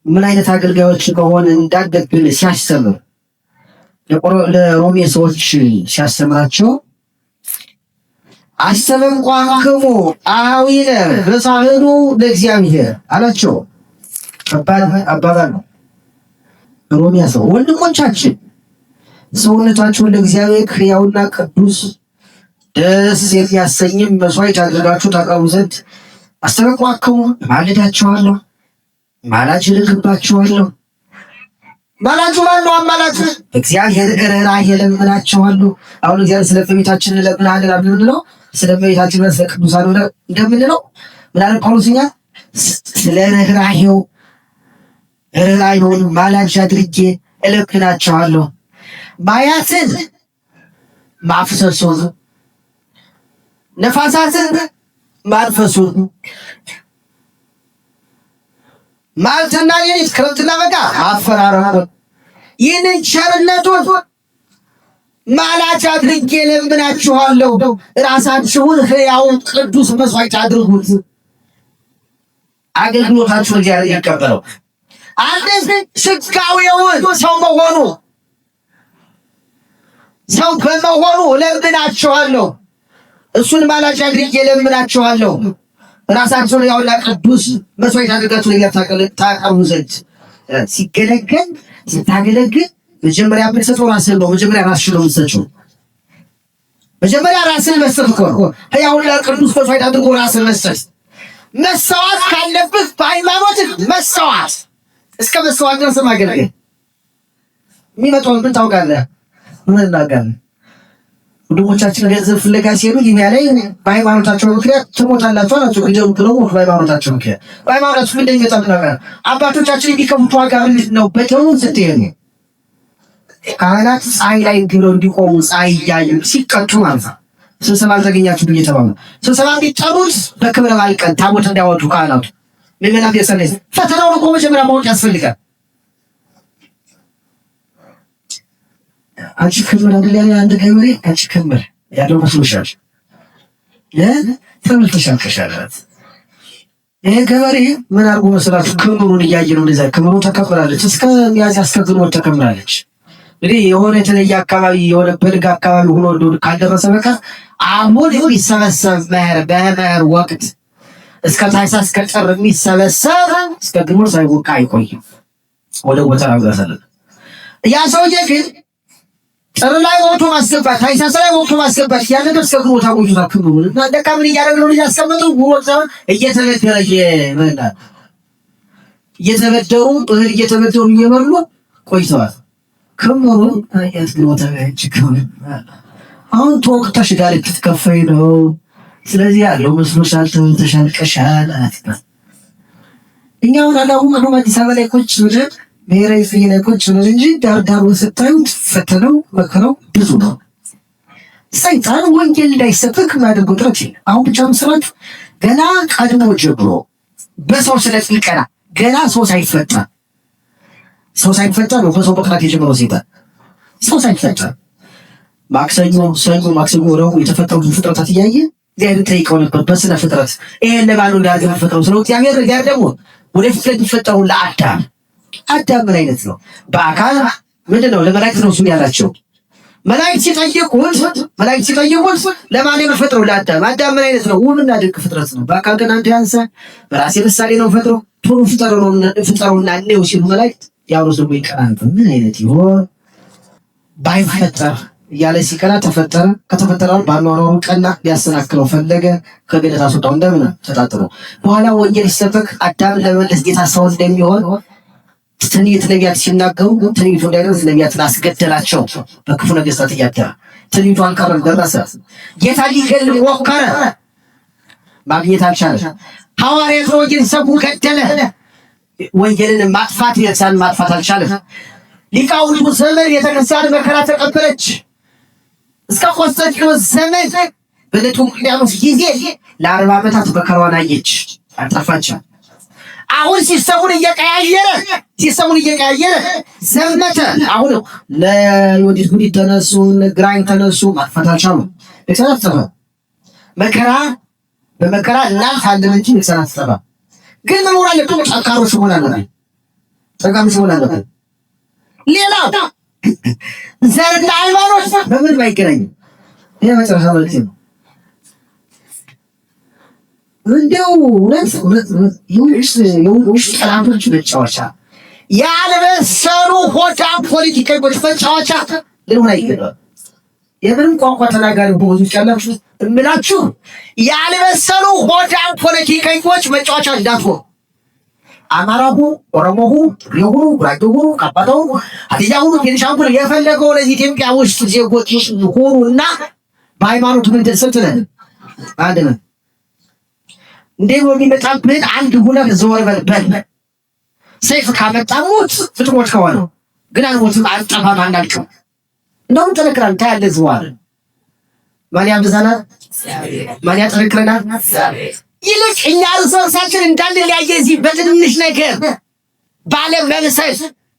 ምን አይነት አገልጋዮች ከሆነ እንዳደግን ሲያስተምር ለሮሜ ሰዎች ሲያስተምራቸው አስተበንቋክሙ አዊነ በሳህኑ ለእግዚአብሔር አላቸው። አባባል ነው። ሮሚያ ሰው ወንድሞቻችን ሰውነታችሁን ለእግዚአብሔር ሕያውና ቅዱስ ደስ የሚያሰኝም መስዋዕት አድርጋችሁ ታቀርቡ ዘንድ አስተበንቋክሙ እማልዳችኋለሁ፣ ማላጅ እልክባችኋለሁ። ማላጁ ማነው? አማላጅ እግዚአብሔር ርኅራኄ እለምናችኋለሁ። አሁን እግዚአብሔር ስለ እመቤታችን እንለምናለን አይደል? ስለ እመቤታችን ስለ ቅዱሳን እንደምንለው ምናምን ጳውሎስኛ ስለ ርኅራኄውን ማላጅ አድርጌ እለምናችኋለሁ። ማያትን ማፍሰሱን ነፋሳትን ማንፈሱን ማልትና ሌሊት ክረምትና በጋ አፈራረሙን ይህንን ቸርነቱን ማላጅ አድርጌ እለምናችኋለሁ። ራሳችሁን ሕያው ቅዱስ መስዋዕት አድርጉት። አገልግሎታችሁን እግዚአብሔር ይቀበለው። አንድ ስጋዊውን ሰው በመሆኑ እለምናችኋለሁ። እሱን ማላጅ አድርጌ እለምናችኋለሁ። ራሳቸውን ያውላ ቅዱስ መስዋዕት አድርጋችሁ ታቀርቡ ዘንድ ስታገለግል መጀመሪያ የምትሰጠው ራስህን ነው። መጀመሪያ ራስሽን ነው የምትሰጪው። መጀመሪያ ራስህን መስጠት እኮ ነው። ያውላ ቅዱስ መስዋዕት አድርጎ ራስህን መስጠት። መሰዋት ካለብህ በሃይማኖትህ መሰዋት እስከ መሰዋት ድረስ ማገልገል። የሚመጣውን ምን ታውቃለህ? ምን እናጋለን? ወንድሞቻችን ገንዘብ ፍለጋ ሲሄዱ ሊቢያ ላይ በሃይማኖታቸው ምክንያት ትሞታላችሁ አላቸው። ግደሉ ብለው በሃይማኖታቸው ምክንያት በሃይማኖታቸው ምን እንደሚመጣ ነገር አባቶቻችን የሚከፍሉት ዋጋ ምንድን ነው? በደሙ ስትሄዱ ካህናት ፀሐይ ላይ ብለው እንዲቆሙ ፀሐይ እያዩ ሲቀጡ ማለት ነው። ስብሰባ አልተገኛችሁ እየተባሉ ስብሰባ እንዲጠሩት በክብረ በዓል ቀን ታቦት እንዲያወጡ ካህናቱ ምዕመናን የሰለች ፈተናውን እኮ መጀመሪያ ማወቅ ያስፈልጋል። አንቺ ክምር አይደል ያለ አንድ ገበሬ አንቺ ክምር ያለው መስሎሻል? ተመልተሻል ከሻላት ይሄ ገበሬ ምን አድርጎ መስላችሁ? ክምሩን እያየ ነው። እንደዛ ክምሩ ተከምራለች፣ እስከ ሚያዝያ እስከ ግንቦት ተከምራለች። እንግዲህ የሆነ የተለየ አካባቢ የሆነ በልግ አካባቢ ሆኖ እንደሆነ ካልደረሰ በቀር አሁን የሚሰበሰብ በመኸር ወቅት እስከ ታኅሳስ እስከ ጥር የሚሰበሰብ እስከ ግንቦት ሳይወቃ አይቆይም። ወደ ቦታ አጋሰለ ያ ሰውዬ ግን ጥር ላይ ወጥቶ ማስገባት ታኅሳስ ላይ ወጥቶ ማስገባት ያለ ነው። እስከ ግንቦት አቆይቷ ክምሩ እና ደካ ምን እያደረገ ነው? ያስቀመጠው ግንቦት ሳይሆን እየተበደረ እየተበደሩ እህል እየተበደሩ እየበሉ ቆይተዋል። ክምሩ አያት ግንቦት አያችከው አሁን ተወቅተሽ ጋር ልትከፈይ ነው። ስለዚህ ያለው መስሎሻል፣ ተሻልቀሻል አትበል። እኛውን አላውም ነው አዲስ አበባ ላይ ቁጭ ብለን ብሔራዊ ፍየል ላይ ቁጭ ብለን እንጂ ዳር ዳሩ ስታዩት ፈተነው መከረው ብዙ ነው። ሰይጣን ወንጌል እንዳይሰበክ የሚያደርገው ጥረት የለም። አሁን ብቻ ምስራችሁ ገና ቀድሞ ጀምሮ በሰው ስለት ይቀና ገና ሰው ሳይፈጠር ነው በሰው በቅናት የጀመረው ሰይጣን። ሰው ሳይፈጠር ማክሰኞ፣ ሰኞ፣ ማክሰኞ፣ ረቡዕ የተፈጠሩትን ፍጥረታት እያየ እግዚአብሔር ጠይቀው ነበር በስነ ፍጥረት ይሄን ለማኑ እንዳደረገ ፈጠረው ስለ እግዚአብሔር ጋር ደግሞ ወደፊት ለሚፈጠረው ለአዳም ምን አይነት ነው? በአካል ምንድነው? ለመላእክት ነው እሱ ያላቸው። መላእክት ሲጠይቁት ለማን የፈጠረው? ለአዳም። አዳም ምን አይነት ነው? ውብና ድንቅ ፍጥረት ነው። በአካል ግን አንተ ያንሰ በራሴ ምሳሌ ነው ፈጥረው ቶሎ ፍጠረውና እንየው ሲሉ መላእክት ያውሩስ ደግሞ ይቀናል። ምን አይነት ይሆን ባይፈጠር እያለ ሲቀና ተፈጠረ። ከተፈጠረ ባኗኗሩ ቀና ሊያሰናክለው ፈለገ። ከገነት አስወጣው። እንደምን ተጣጥሮ በኋላ ወንጌል ሲሰበክ አዳም ለመለስ ጌታ ሰው እንደሚሆን ትንቢት ነቢያት ሲናገሩ ትንቢቱ እንዳይደርስ ነቢያትን አስገደላቸው። በክፉ ነገሥታት እያደረ ትንቢቱ አልቀረም፣ ደረሰ። ጌታ ሊገል ሞከረ፣ ማግኘት አልቻለ። ሐዋርያት ወንጌል ሲሰብኩ ገደለ። ወንጌልን ማጥፋት አልቻለም። ሊቃውንቱ ዘመን ቤተክርስቲያን መከራ ተቀበለች። እስከ ቆስጠንጢኖስ ዘመን በለቱቅልያኖስ ጊዜ ለ40 ዓመታት መከራዋን አየች፣ አልጠፋችም። አሁን ሲስተሙን እየቀያየረ ዘመተ። አሁን ለዮዲት ጉዲት ተነሱ፣ ግራኝ ተነሱ፣ ማጥፋት አልቻሉም። ለሰራተፈ መከራ በመከራ እናልፋለን እንጂ ለሰራተፈ ግን መኖር አለብን። ጠንካሮች መሆን አለብን። ጠንካሮች መሆን አለብን። ሌላው ዘርና ሃይማኖት በምን ባይገናኝም ይሄ መጨረሻ ማለት ነው። እንደው የውጭ ጠላቶች መጫወቻ ያልበሰሉ ሆዳም ፖለቲከኞች መጫወቻ ልንሆን አይገባም። የምንም ቋንቋ ተናጋሪ በወዙ ያላችሁ እምላችሁ ያልበሰሉ ሆዳም ፖለቲከኞች መጫወቻ እንዳትሆኑ። አማራሁ፣ ኦሮሞሁ፣ ትግሬሁ፣ ጉራጌሁ፣ ካባታሁ፣ ሀዲያሁ፣ ቤኒሻንጉል የፈለገው ለዚህ ኢትዮጵያ ውስጥ ዜጎች ሆኑና በሃይማኖት ምን ተሰጥተን አንድ ነው። እንደው የሚመጣብን አንድ ሁለት ዘወር በል ሰይፍ ካመጣሙት ፍጥሞች ከሆነ ግን አንሞትም፣ አልጠፋም፣ አንዳልከው እንደውም ተነክራን ታያለህ። ዘዋር ማን ያብዛናል? ማን ያጠነክረናል? ይልቅ እኛ እርስ በርሳችን እንዳንለያየ እዚህ በትንሽ ነገር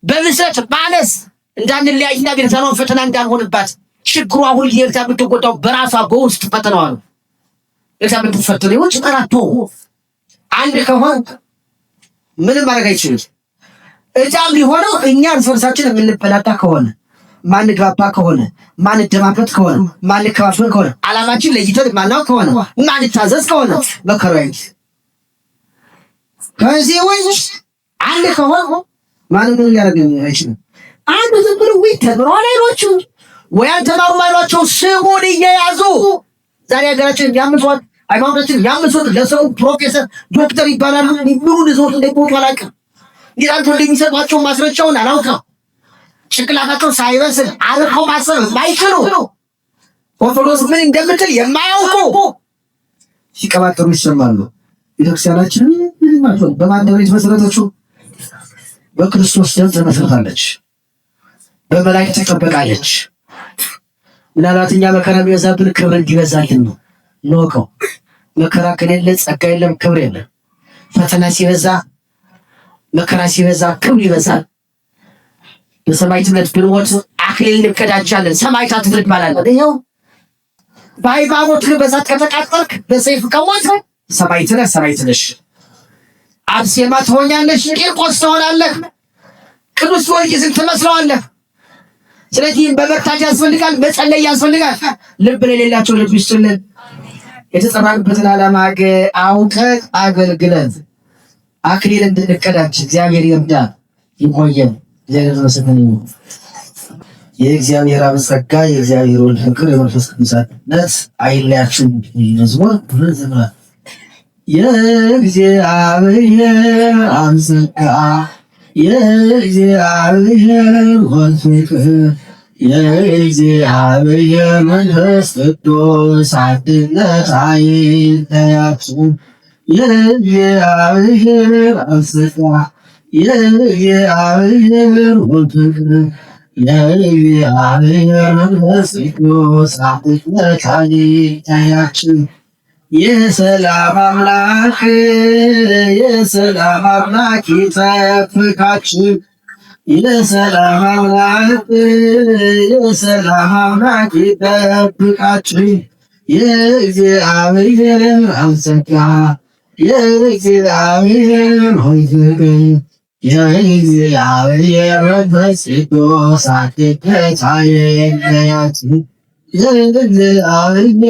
በምስረት ማነስ እንዳንለያይና ቤተሰቧን ፈተና እንዳንሆንባት ችግሯ ሁሉ የኤርትራ የምትጎዳው በራሷ በውስጥ ፈተናዋ ነው። ኤርትራ የምትፈተነው የውጭ ጠላት አንድ ከሆን ምንም ማድረግ አይችልም። እዛም ሊሆነው እኛ እርስ በርሳችን የምንበላታ ከሆነ ማንግባባ ከሆነ ማንደማመጥ ከሆነ ማንከባበር ከሆነ ዓላማችን ለይተን ማናው ከሆነ ማንታዘዝ ከሆነ መከራይ ከዚህ ወይስ አንድ ከሆነ ማንም ያረጋኝ አይችልም። አንዱ ዝም ብሎ ተብሮ አላይሮቹ ወያን ተማሩ ማይሏቸው ስሙን እየያዙ ዛሬ ሀገራችን ያምቷት ሃይማኖታችን ያምጹት ለሰው ፕሮፌሰር ዶክተር ይባላሉ። ምኑን ይዞት እንደቦቱ አላውቅም። እንዴት እንደሚሰጧቸው ማስረጃውን አላውቅም። ጭንቅላታቸው ሳይበስል አርቀው ማሰብ ማይችሉ ኦርቶዶክስ ምን እንደምትል የማያውቁ ሲቀባጠሩ ይሰማሉ። ቤተክርስቲያናችን ምን ማለት ነው? በማን የተመሰረተችው? በክርስቶስ ደም ተመስርታለች፣ በመላእክት ተጠበቃለች። ምናልባት እኛ መከራ ቢበዛብን ክብር እንዲበዛልን ነው። እንወቀው። መከራ ከሌለ ጸጋ የለም፣ ክብር የለም። ፈተና ሲበዛ መከራ ሲበዛ ክብር ይበዛል። በሰማዕትነት ብንሞት አክሊል እንቀዳጃለን። ሰማዕታት እንባላለን። ይኸው በሃይማኖት በዛት ከተቃጠልክ በሰይፍ ከሞት ሰማዕት ነሽ። አርሴማ ትሆኛለሽ፣ ቂርቆስ ትሆናለህ፣ ቅዱስ ጊዮርጊስን ትመስለዋለህ። ስለዚህ በመርታት ያስፈልጋል፣ መጸለይ ያስፈልጋል። ልብ ለሌላቸው ልብ ይስጥልን። የተጠራንበትን ዓላማ አውቀን አገልግለን አክሊል እንድንቀዳጅ እግዚአብሔር ይርዳን። ይቆየን። የእግዚአብሔር አብ ጸጋ፣ የእግዚአብሔር ወልድ ፍቅር፣ የመንፈስ ቅዱስ አንድነት አይለያችሁ። መዝሙር ዘምራ የእግዚአብሔር አብ ጸጋ፣ የእግዚአብሔር ወልድ ፍቅር፣ የእግዚአብሔር መንፈስ ቅዱስ አንድነት አይለያችሁ። የእግዚአብሔር አብ ጸጋ፣ የእግዚአብሔር ወልድ ፍቅር፣ የእግዚአብሔር መንፈስ ቅዱስ አብቅለታል ይታያችሁ። የሰላም አምላክ ይጠብቃችሁ። የሰላም አምላክ ይጠብቃችሁ። የእግዚአብሔር ጸጋ የእግዚአብሔር ፍቅር የእግዚአብሔር መንፈስ ቅዱስ አብቅለታል ይታያችሁ። የእግዚአብሔር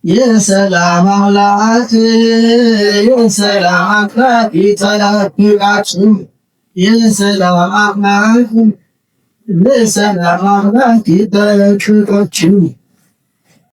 የሰላም አምላክ ይጠብቃችሁ። የሰላም አምላክ ይጠብቃችሁ።